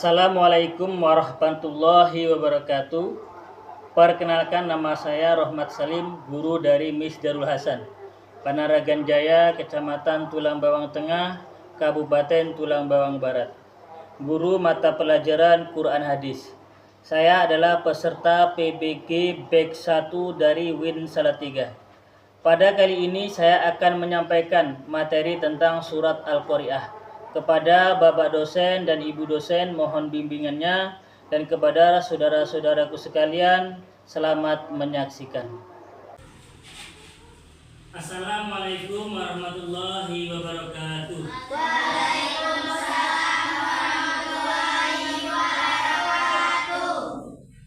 Assalamualaikum warahmatullahi wabarakatuh. Perkenalkan, nama saya Rohmat Salim, guru dari Miss Darul Hasan, Panaragan Jaya, Kecamatan Tulang Bawang Tengah, Kabupaten Tulang Bawang Barat. Guru mata pelajaran Quran Hadis. Saya adalah peserta PBG Batch 1 dari Win Salatiga. Pada kali ini saya akan menyampaikan materi tentang surat Al-Qari'ah. Kepada Bapak dosen dan Ibu dosen mohon bimbingannya, dan kepada saudara-saudaraku sekalian selamat menyaksikan. Assalamualaikum warahmatullahi wabarakatuh. Waalaikumsalam warahmatullahi wabarakatuh.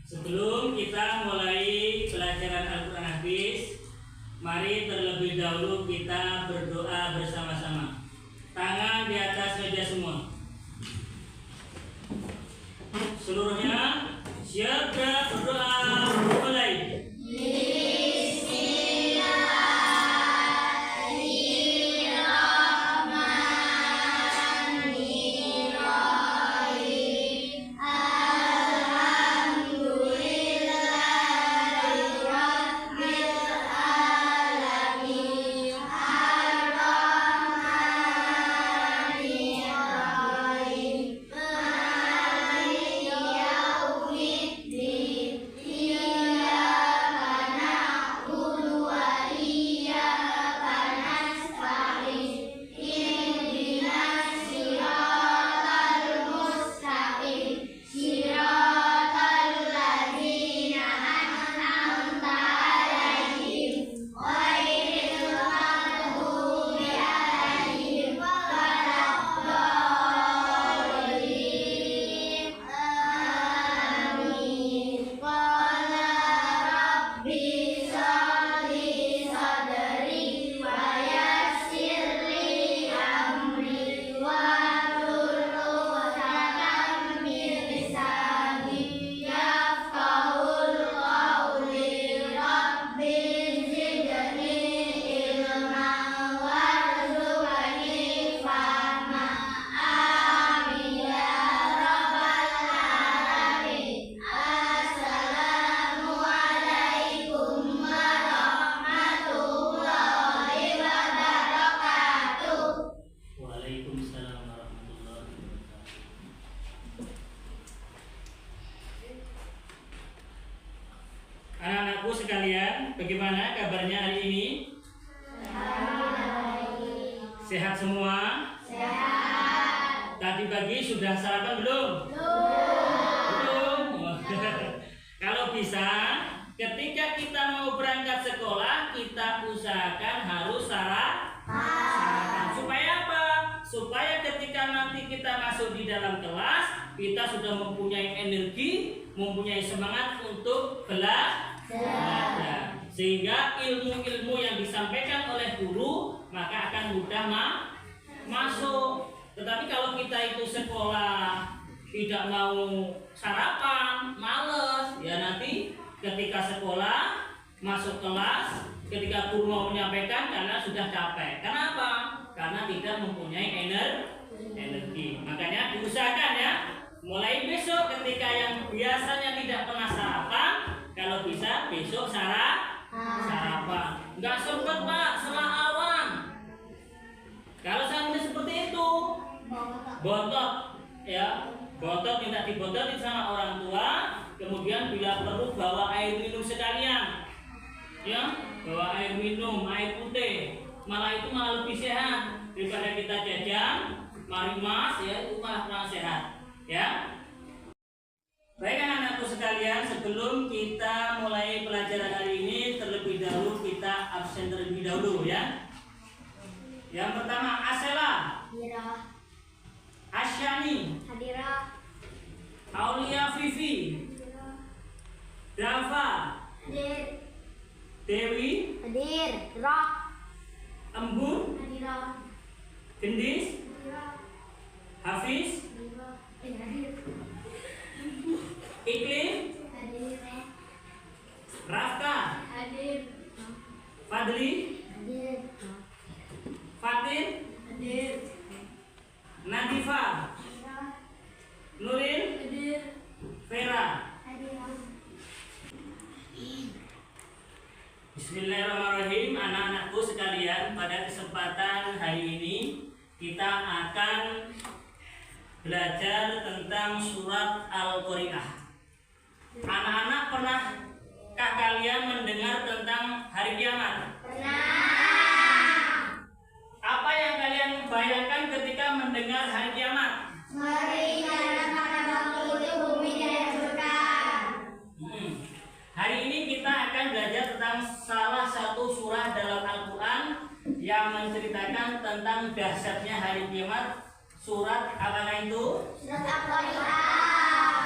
Sebelum kita mulai pelajaran Al-Quran Hadis, mari terlebih dahulu kita berdoa bersama-sama. Tangan di atas meja semua. Seluruhnya siapkan berdoa, mulai. Anak-anakku sekalian, bagaimana kabarnya hari ini? Sehat semua? Sehat. Tadi pagi sudah sarapan belum? Belum. Kalau bisa, ketika kita mau berangkat sekolah, kita usahakan harus sarapan. Supaya apa? Supaya ketika nanti kita masuk di dalam kelas, kita sudah mempunyai energi, mempunyai semangat untuk belajar. Sehingga ilmu-ilmu yang disampaikan oleh guru maka akan mudah masuk. Tetapi kalau kita itu sekolah tidak mau sarapan, males, ya nanti ketika sekolah masuk kelas, ketika guru mau menyampaikan karena sudah capek. Kenapa? Karena tidak mempunyai energi. Makanya diusahakan ya, mulai besok ketika yang biasanya tidak pernah sarapan, kalau bisa besok sarapan. Nggak sempat Pak, setelah awan. Kalau sampai seperti itu, bontot ya, bontot minta dibototin sama orang tua. Kemudian bila perlu bawa air minum sekalian, ya, bawa air minum, air putih. Malah itu malah lebih sehat daripada kita jajan marimas, ya itu malah kurang sehat, ya. Baik anak-anakku sekalian, sebelum kita mulai pelajaran hari ini, terlebih dahulu kita absen terlebih dahulu ya. Yang pertama, Asela, Hadirah. Asyani, Hadirah. Aulia Vivi, Hadirah. Dava, Hadir. Dewi, Hadir. Rock. Embun, Hadirah. Gendis, Hadirah. Hafiz, Hadirah. Hadir. Iklim, Hadir. Rafka, Hadir. Fadli, Hadir. Fatin, Hadir. Nadifa, Hadirah. Nurin, Bismillahirrahmanirrahim, anak-anakku sekalian. Pada kesempatan hari ini kita akan belajar tentang surat Al-Qari'ah. Anak-anak, pernahkah kalian mendengar tentang hari kiamat? Pernah. Apa yang kalian bayangkan ketika mendengar hari kiamat? Mengerikan pada waktu itu bumi dihancurkan. Hari ini kita akan belajar tentang salah satu surah dalam Al-Quran yang menceritakan tentang dahsyatnya hari kiamat. Surat apa itu? Surat Al-Qari'ah.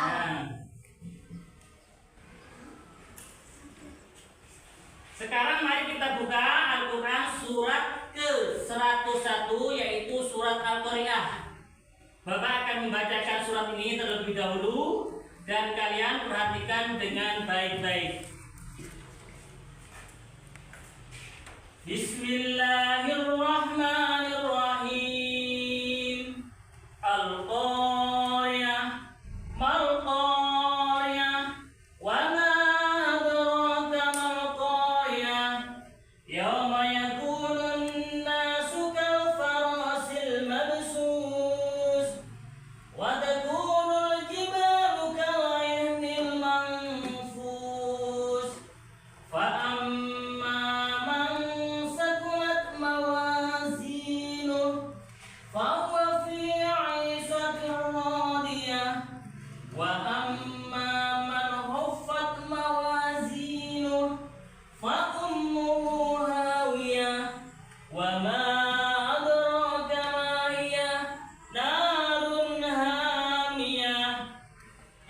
Nah, sekarang mari kita buka Al-Quran surat ke-101, yaitu surat Al-Qari'ah. Bapak akan membacakan surat ini terlebih dahulu dan kalian perhatikan dengan baik-baik. Bismillahirrahmanirrahim. Al-Qari'ah, mal-Qari'ah, wa ma adraka mal-Qari'ah, yawma yakunun nasu kal-farasil mabsus, wa takunul jibalu kal-'ihnil manfus, fa amma man sakulat mawazinuh fa huwa fi 'ishatin radiyah, wa amma man khaffat mawazinuh fa ummuhu hawiyah, wa ma adraka ma hiya narun hamiyah.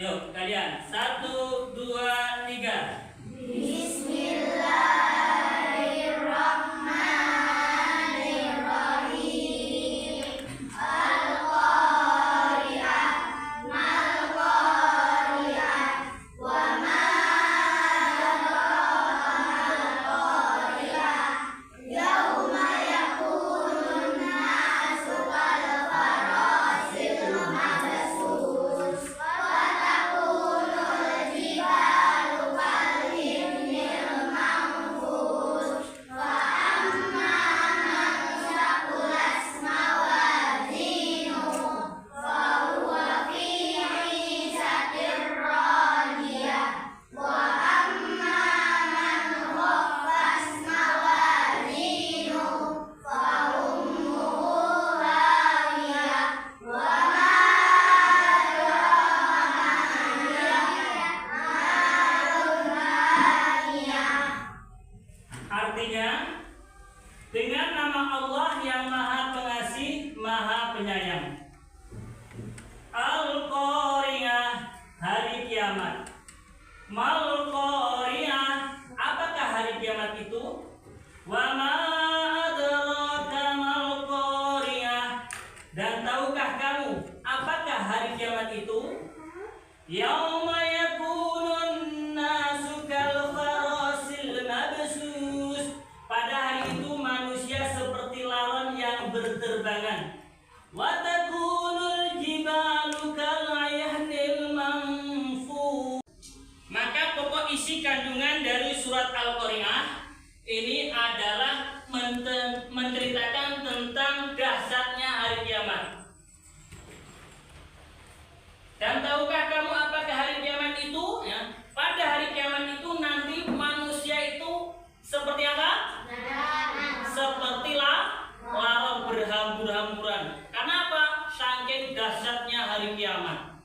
Yuk kalian, 1, 2, 3. Bismillahirrahmanirrahim. Al-Qari'ah, mal-Qari'ah, wa ma adraka mal-Qari'ah, yawma yakunun nasu kal-farasil mabsus, wa takunul jibalu kal-'ihnil manfus, fa amma man saqulat mawazinuhu fa huwa fi 'ishatin radiyah, wa amma man khaffat mawazinuhu fa ummuhu hawiyah, wa ma Artinya, dengan nama Allah yang Maha Pengasih, Maha Penyayang. Al-Qari'ah, hari kiamat. Mal-Qari'ah, apakah hari kiamat itu? Wa ma adraka mal-Qari'ah, dan tahukah kamu apakah hari kiamat itu? Yauma yakunun nasu kal-farasil mabsus, pada hari itu manusia seperti laron yang berterbangan. Wa takunul jibalu kal-'ihnil manfus. Maka pokok isi kandungan dari surat Al-Qari'ah ini adalah menceritakan tentang dahsyatnya hari kiamat. Dan tahukah kamu apakah hari kiamat itu? Ya, pada hari kiamat itu nanti manusia itu seperti apa? Seperti laron berhambur-hamburan. Karena apa? Saking dahsyatnya hari kiamat.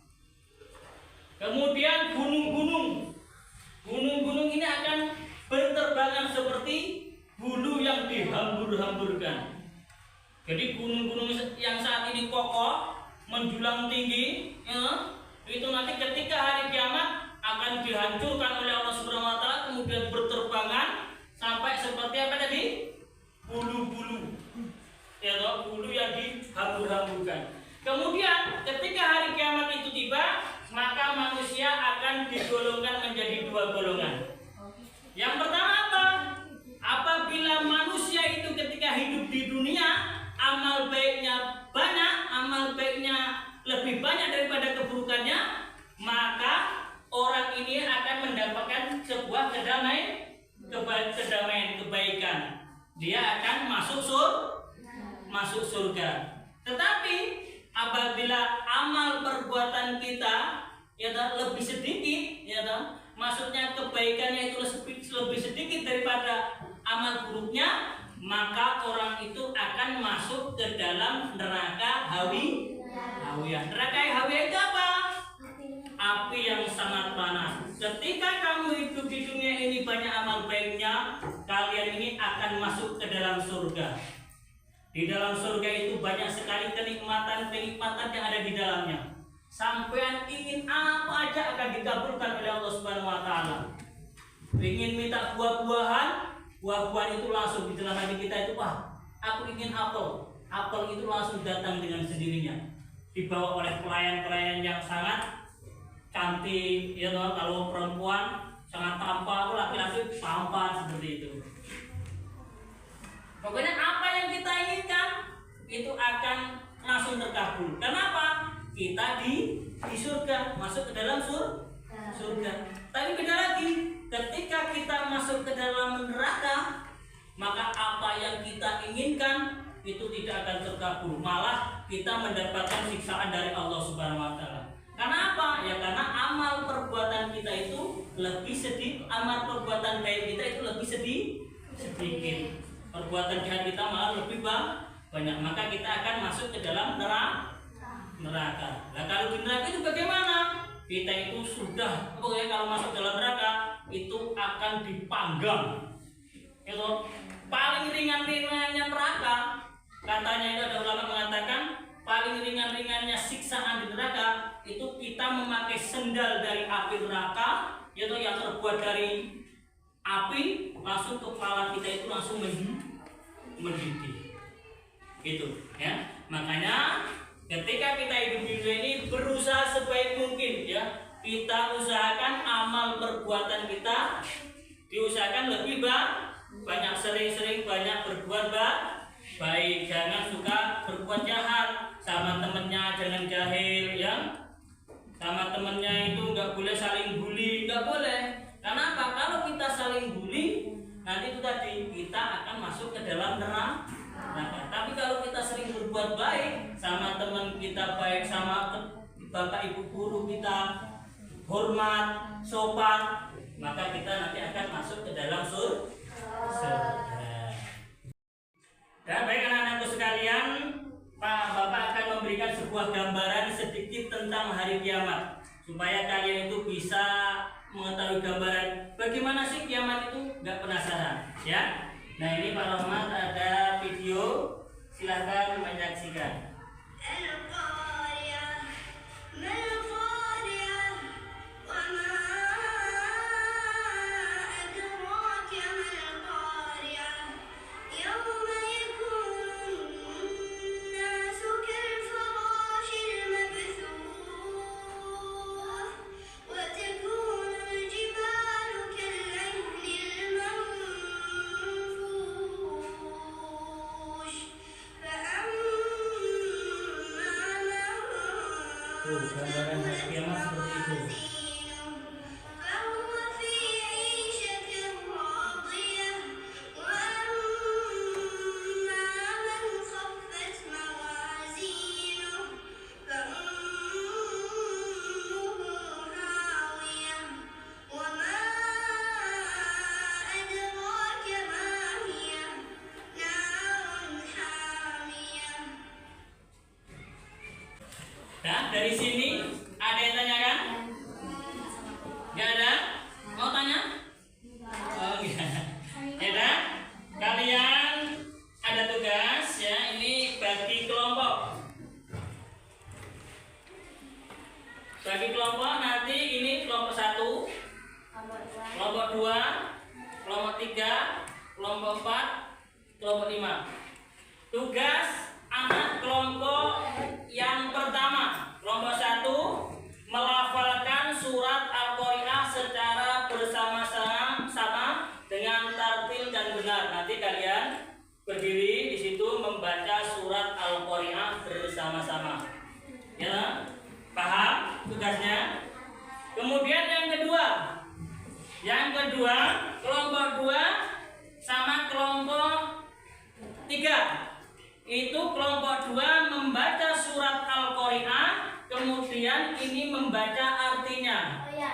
Kemudian gunung-gunung ini akan berterbangan seperti bulu yang dihambur-hamburkan. Jadi gunung-gunung yang saat ini kokoh menjulang tinggi, ya, itu nanti ketika hari kiamat akan dihancurkan oleh Allah Subhanahu wa taala, kemudian berterbangan sampai seperti apa tadi? Bulu-bulu. Ya toh, bulu yang dihambur-hamburkan. Kemudian ketika hari kiamat itu tiba, maka manusia akan digolongkan menjadi dua golongan. Yang pertama apa? Apabila manusia itu ketika hidup di dunia, amal baiknya banyak, amal baiknya lebih banyak daripada keburukannya, maka orang ini akan mendapatkan sebuah kedamaian kedamaian, kebaikan, dia akan masuk surga. Tetapi apabila amal perbuatan kita ya lebih sedikit, ya maksudnya kebaikannya itu lebih sedikit daripada amal buruknya, maka orang itu akan masuk ke dalam neraka hawiyah. Neraka hawiyah itu apa? Api yang sangat panas. Ketika kamu hidup di dunia ini banyak amal baiknya, kalian ini akan masuk ke dalam surga. Di dalam surga itu banyak sekali kenikmatan-kenikmatan yang ada di dalamnya. Sampean ingin apa aja akan dikabulkan oleh Allah Subhanahu wa taala. Ingin minta buah-buahan itu langsung di dalam hati kita itu, wah, aku ingin apel. Apel itu langsung datang dengan sendirinya. Dibawa oleh pelayan-pelayan yang sangat cantik, ya toh. Kalau perempuan sangat tampan, laki-laki tampan seperti itu. Pokoknya apa yang kita inginkan itu akan langsung terkabul. Kenapa? Kita di surga, masuk ke dalam surga. Tapi beda lagi, ketika kita masuk ke dalam neraka, maka apa yang kita inginkan itu tidak akan terkabul. Malah kita mendapatkan siksaan dari Allah Subhanahu wa taala. Karena apa? Ya karena amal perbuatan kita itu lebih sedikit, amal perbuatan baik kita itu lebih sedikit. Perbuatan jahat kita malah lebih banyak. Maka kita akan masuk ke dalam neraka. Nah, kalau di neraka itu bagaimana? Kita itu sudah, pokoknya kalau masuk dalam neraka itu akan dipanggang. Itu paling ringan-ringannya neraka. Katanya itu ada ulama mengatakan paling ringan-ringannya siksaan di neraka itu kita memakai sendal dari api neraka, yaitu yang terbuat dari api, langsung kepala kita itu langsung mendidih. Gitu ya. Makanya ketika kita hidup di dunia ini berusaha sebaik mungkin ya, kita usahakan amal perbuatan kita diusahakan lebih banyak, sering-sering banyak berbuat baik. Jangan suka berbuat jahat sama temennya, jangan jahil ya. Sama temennya itu nggak boleh saling bully, nggak boleh. Karena apa? Kalau kita saling bully, nanti itu tadi kita akan masuk ke dalam neraka. Tapi kalau kita sering berbuat baik sama teman kita, baik sama bapak ibu guru kita, hormat, sopan, maka kita nanti akan masuk ke dalam surga. Dan baik anak-anakku sekalian, Pak Bapak akan memberikan sebuah gambaran sedikit tentang hari kiamat supaya kalian itu bisa mengetahui gambaran bagaimana sih kiamat itu, nggak penasaran ya. Nah ini Pak Rahmat ada video, silahkan menyaksikan. Gambaran hari kiamat seperti itu. Nah, dari sini ada yang tanyakan? Gak ada? Mau tanya? Oh enggak. Ya, kalian ada tugas ya, ini bagi kelompok. Bagi kelompok nanti ini kelompok 1, kelompok 2, kelompok 3, kelompok 4, kelompok 5. Tugas anak kelompok yang pertama, kelompok 1, melafalkan surat Al-Qari'ah secara bersama-sama dengan tartil dan benar. Nanti kalian berdiri di situ membaca surat Al-Qari'ah bersama-sama. Ya, paham tugasnya? Kemudian yang kedua, kelompok kelompok 2 sama kelompok 3. Itu kelompok 2 membaca surat Al-Qari'ah, kemudian ini membaca artinya. Oh ya.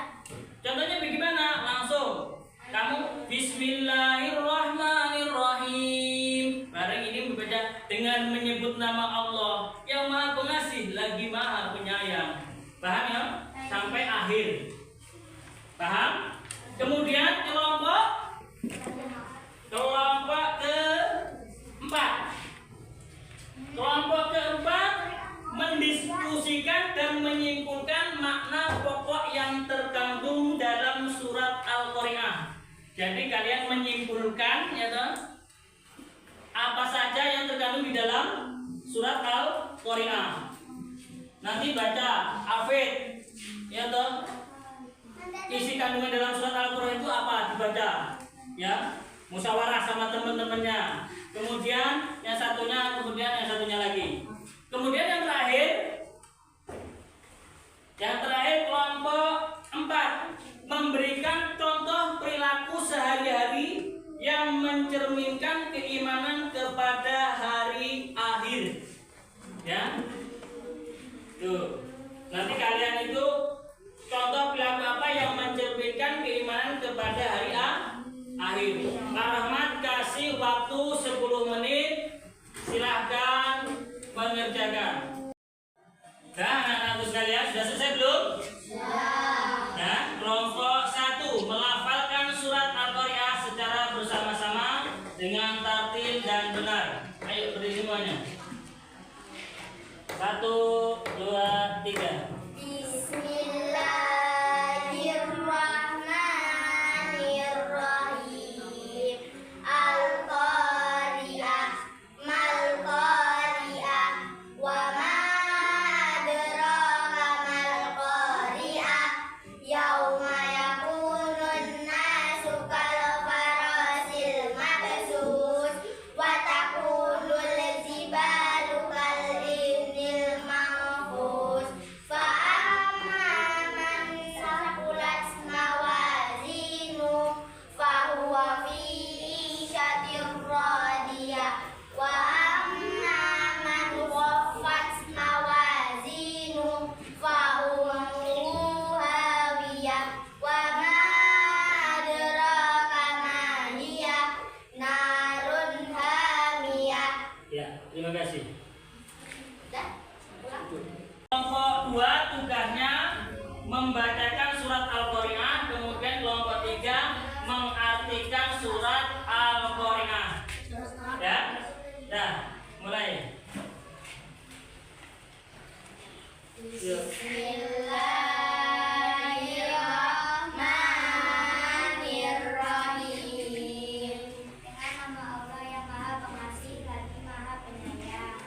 Contohnya bagaimana? Langsung kamu Bismillahirrahmanirrahim. Bareng ini membaca dengan menyebut nama Allah yang Maha Pengasih lagi Maha Penyayang. Paham ya? Sampai akhir. Paham? Kemudian kelompok keempat. Kelompok keempat mendiskusikan dan menyimpulkan makna pokok yang terkandung dalam surat Al-Qari'ah. Jadi kalian menyimpulkan ya toh, apa saja yang terkandung di dalam surat Al-Qari'ah. Nanti baca hafid ya toh. Isi kandungan dalam surat Al-Qur'an itu apa? Dibaca ya, musyawarah sama teman-temannya. Kemudian yang satunya lagi. Kemudian yang terakhir kelompok 4 memberikan contoh perilaku sehari-hari yang mencerminkan keimanan kepada hari akhir. Ya. Tuh. Nanti kalian itu contoh perilaku apa yang mencerminkan keimanan kepada hari akhir. Pak Rahmat kasih waktu 10 menit. Silahkan mengerjakan. Nah, anak-anakku sekalian sudah selesai belum? Nah, kelompok 1 melafalkan surat Al-Qari'ah secara bersama-sama dengan tartil dan benar. Ayo berdiri semuanya. 1, 2, 3. Bismillahirrahmanirrahim. Al-Qari'ah mal qari'ah wa ma adraka mal qari'ah yauma yakunun nasu kal farasil mabsus wa takunul jibalu kal ihnil manfus fa amma man saqulat mawazinu fa huwa fi 'ishatir radiyah wa amma man khaffat mawazinu fa ummuhu hawiyah wa ma adraka ma hiya narun hamiyah. Ya, terima kasih. Dah, pulang. Kelompok 2 tugasnya membacakan surat Al-Qari'ah, kemudian kelompok 3 mengartikan surat Al-Qari'ah. Ya. Dah, mulai. Yuk. Bismillahirrahmanirrahim. Dengan nama Allah yang Maha Pengasih lagi Maha Penyayang.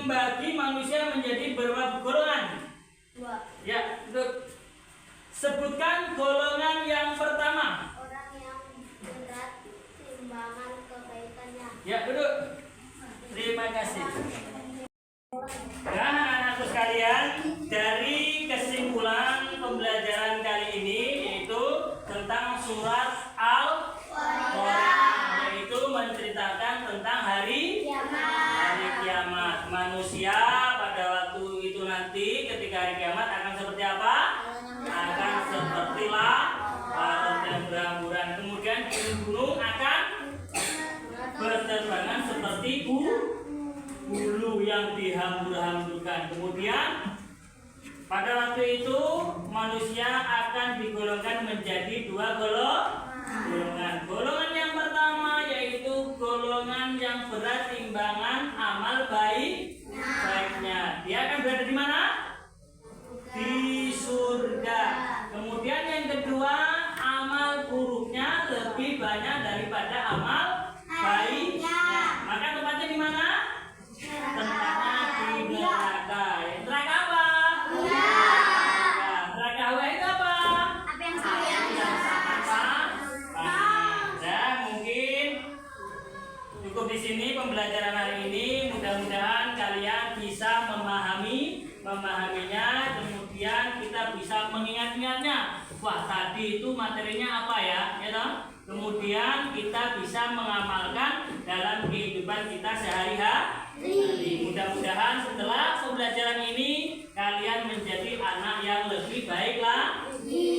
membagi manusia menjadi berapa golongan? 2. Ya, sebutkan golongan yang pertama. Orang yang berat timbangan kebaikannya. Ya, duduk. Terima kasih. Nah, anak-anakku sekalian, dari kesimpulan pembelajaran kali ini yaitu tentang surat Al-Qur'an, yaitu menceritakan tentang hari kiamat. Manusia pada waktu itu nanti ketika hari kiamat akan seperti apa? Akan seperti laut dan berhamburan. Kemudian gunung akan berterbangan seperti bulu yang dihambur-hamburkan. Kemudian pada waktu itu manusia akan digolongkan menjadi 2 golongan. Golongan yang pertama yaitu golongan yang berat timbangan amal baiknya. Dia akan berada di mana? Di surga. Kemudian yang kedua, amal buruknya lebih banyak daripada amal baiknya. Maka tempatnya di mana? Tempatnya di neraka. Neraka apa? Neraka hawa itu apa? Dan mungkin cukup di sini pembelajaran hari ini. Mudah-mudahan kalian bisa memahaminya. Kemudian kita bisa mengingat-ingatnya. Wah, tadi itu materinya apa ya? Ya toh? Kemudian kita bisa mengamalkan dalam kehidupan kita sehari-hari. Mudah-mudahan setelah pembelajaran ini kalian menjadi anak yang lebih baik lagi.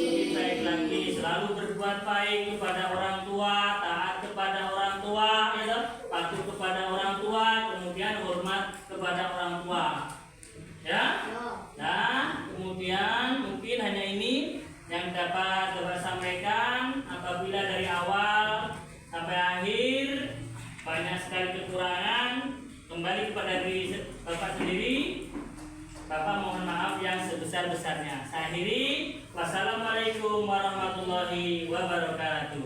Selalu berbuat baik kepada orang tua, taat kepada orang tua, ya, patuh kepada orang tua, kemudian hormat kepada orang tua. Ya. Nah, kemudian mungkin hanya ini yang dapat sampaikan. Apabila dari awal sampai akhir banyak sekali kekurangan, kembali kepada diri Bapak sendiri. Bapak mohon maaf yang sebesar-besarnya. Saya akhiri. Wassalamualaikum warahmatullahi wabarakatuh.